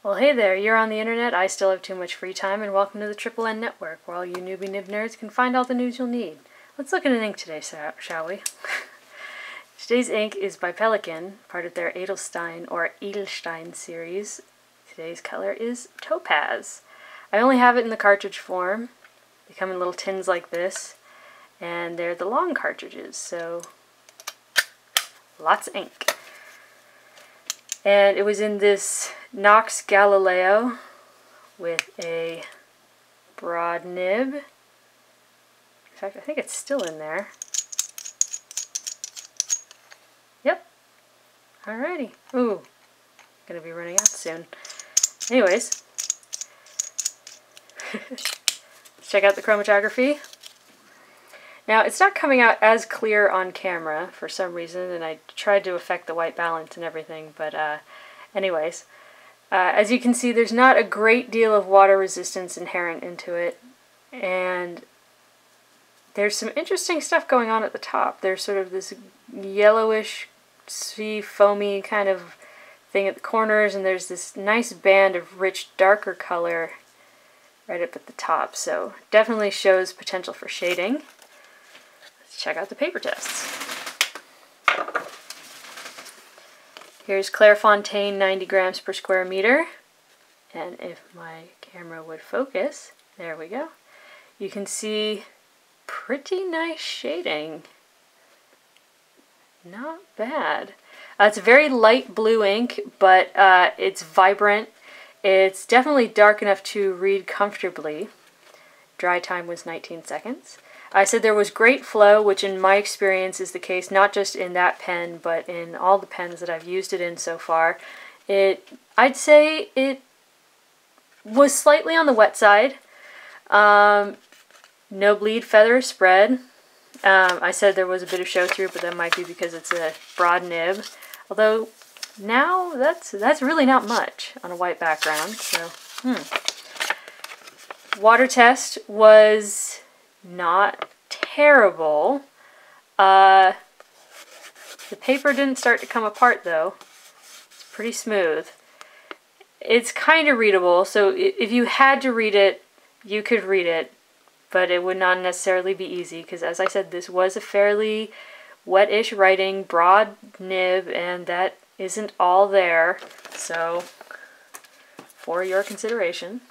Well, hey there, you're on the internet, I still have too much free time, and welcome to the Triple N Network, where all you newbie nib nerds can find all the news you'll need. Let's look at an ink today, shall we? Today's ink is by Pelikan, part of their Edelstein or Edelstein series. Today's color is Topaz. I only have it in the cartridge form. They come in little tins like this, and they're the long cartridges, so lots of ink. And it was in this Know Galileo with a broad nib. In fact, I think it's still in there. Yep. Alrighty. Ooh, gonna be running out soon. Anyways, let's check out the chromatography. Now, it's not coming out as clear on camera for some reason, and I tried to affect the white balance and everything, but anyways. As you can see, there's not a great deal of water resistance inherent into it, and there's some interesting stuff going on at the top. There's sort of this yellowish, foamy kind of thing at the corners, and there's this nice band of rich, darker color right up at the top, so definitely shows potential for shading. Check out the paper tests. Here's Clairefontaine 90 grams per square meter. And if my camera would focus, there we go. You can see pretty nice shading. Not bad. It's a very light blue ink, but it's vibrant. It's definitely dark enough to read comfortably. Dry time was 19 seconds. I said there was great flow, which in my experience is the case not just in that pen, but in all the pens that I've used it in so far. I'd say it was slightly on the wet side. No bleed, feather, spread. I said there was a bit of show through, but that might be because it's a broad nib. Although now that's really not much on a white background. So, Water test was not terrible. The paper didn't start to come apart though. It's pretty smooth. It's kind of readable, so if you had to read it, you could read it, but it would not necessarily be easy because, as I said, this was a fairly wet-ish writing, broad nib, and that isn't all there, so for your consideration.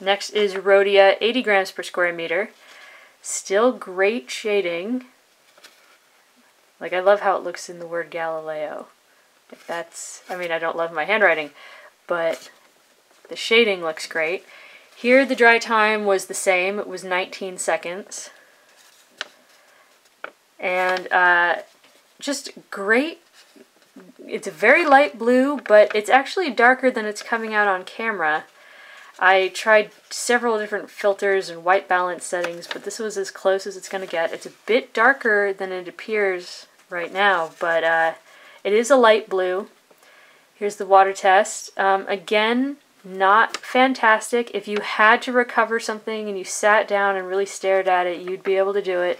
Next is Rhodia, 80 grams per square meter. Still great shading. Like, I love how it looks in the word Galileo. If that's, I mean, I don't love my handwriting, but the shading looks great. Here the dry time was the same. It was 19 seconds. And just great. It's a very light blue, but it's actually darker than it's coming out on camera. I tried several different filters and white balance settings, but this was as close as it's going to get. It's a bit darker than it appears right now, but it is a light blue. Here's the water test. Again, not fantastic. If you had to recover something and you sat down and really stared at it, you'd be able to do it.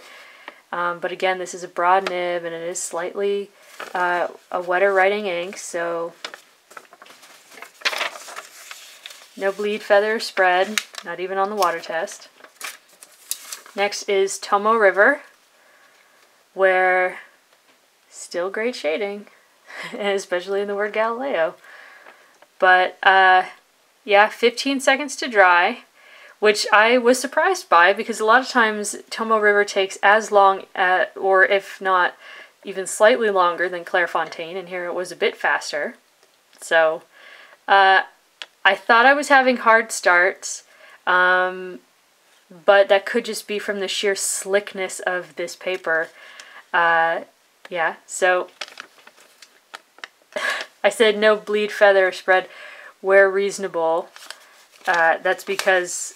But again, this is a broad nib, and it is slightly a wetter writing ink, so no bleed, feather, spread, not even on the water test. Next is Tomoe River, where still great shading, especially in the word Galileo. But yeah, 15 seconds to dry, which I was surprised by because a lot of times Tomoe River takes as long, or if not even slightly longer than Clairefontaine, and here it was a bit faster. So I thought I was having hard starts, but that could just be from the sheer slickness of this paper. Yeah, so I said no bleed, feather, spread where reasonable. That's because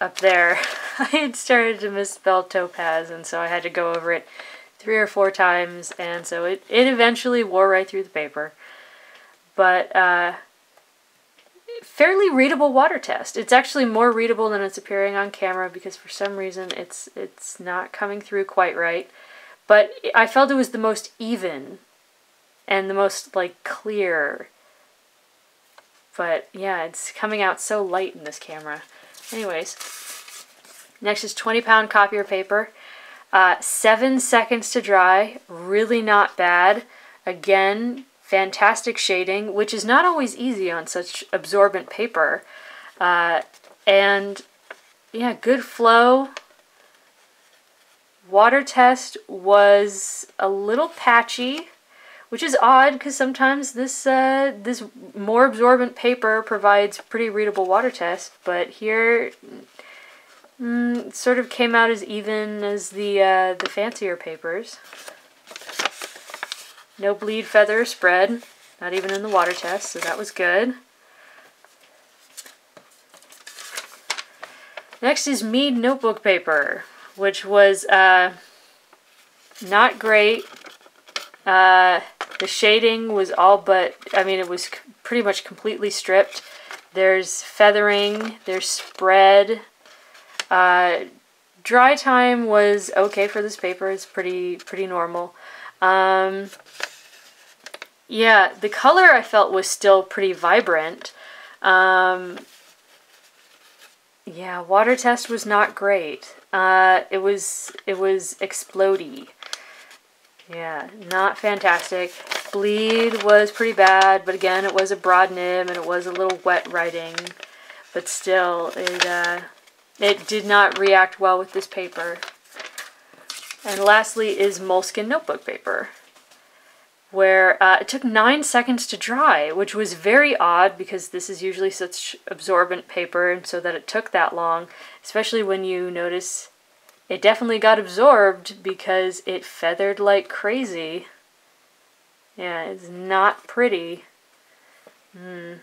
up there I had started to misspell Topaz, and so I had to go over it 3 or 4 times, and so it eventually wore right through the paper. But fairly readable water test. It's actually more readable than it's appearing on camera because for some reason it's not coming through quite right. But I felt it was the most even and the most like clear But yeah, it's coming out so light in this camera. Anyways, next is 20-pound copier paper. 7 seconds to dry, really not bad. Again, fantastic shading, which is not always easy on such absorbent paper. And yeah, good flow. Water test was a little patchy, which is odd because sometimes this this more absorbent paper provides pretty readable water test, but here it sort of came out as even as the fancier papers. No bleed, feather, or spread, not even in the water test, so that was good. Next is Mead Notebook Paper, which was not great. The shading was all but, I mean, it was pretty much completely stripped. There's feathering, there's spread. Dry time was okay for this paper. It's pretty normal. Yeah, the color I felt was still pretty vibrant. Yeah, water test was not great. It was explodey. Yeah, not fantastic. Bleed was pretty bad, but again, it was a broad nib and it was a little wet writing. But still, it did not react well with this paper. And lastly is Moleskine notebook paper, where it took 9 seconds to dry, which was very odd because this is usually such absorbent paper, and so that it took that long, especially when you notice it definitely got absorbed because it feathered like crazy. Yeah, it's not pretty. There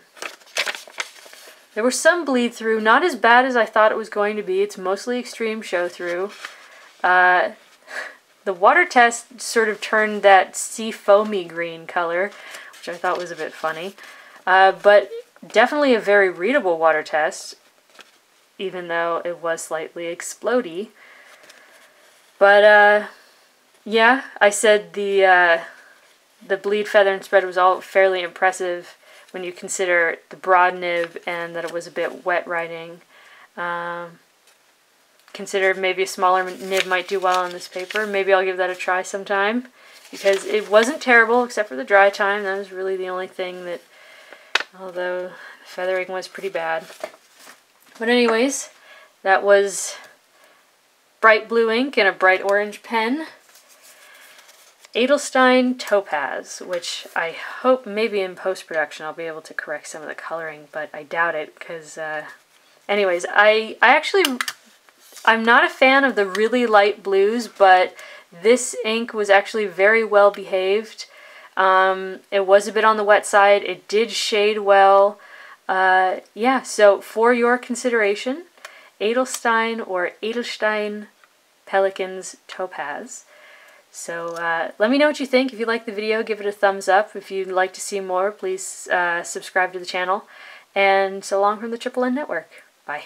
was some bleed through, not as bad as I thought it was going to be. It's mostly extreme show through. The water test sort of turned that sea foamy green color, which I thought was a bit funny. But definitely a very readable water test, even though it was slightly explodey. But yeah, I said the bleed, feather, and spread was all fairly impressive when you consider the broad nib and that it was a bit wet writing. Consider maybe a smaller nib might do well on this paper. Maybe I'll give that a try sometime, because it wasn't terrible except for the dry time. That was really the only thing that, although the feathering was pretty bad. But anyways, that was bright blue ink and a bright orange pen. Edelstein Topaz, which I hope maybe in post-production I'll be able to correct some of the coloring, but I doubt it because, anyways, I'm not a fan of the really light blues, but this ink was actually very well behaved. It was a bit on the wet side. It did shade well. Yeah, so for your consideration, Edelstein or Edelstein Pelikan's Topaz. So let me know what you think. If you like the video, give it a thumbs up. If you'd like to see more, please subscribe to the channel. And so long from the Triple N Network. Bye.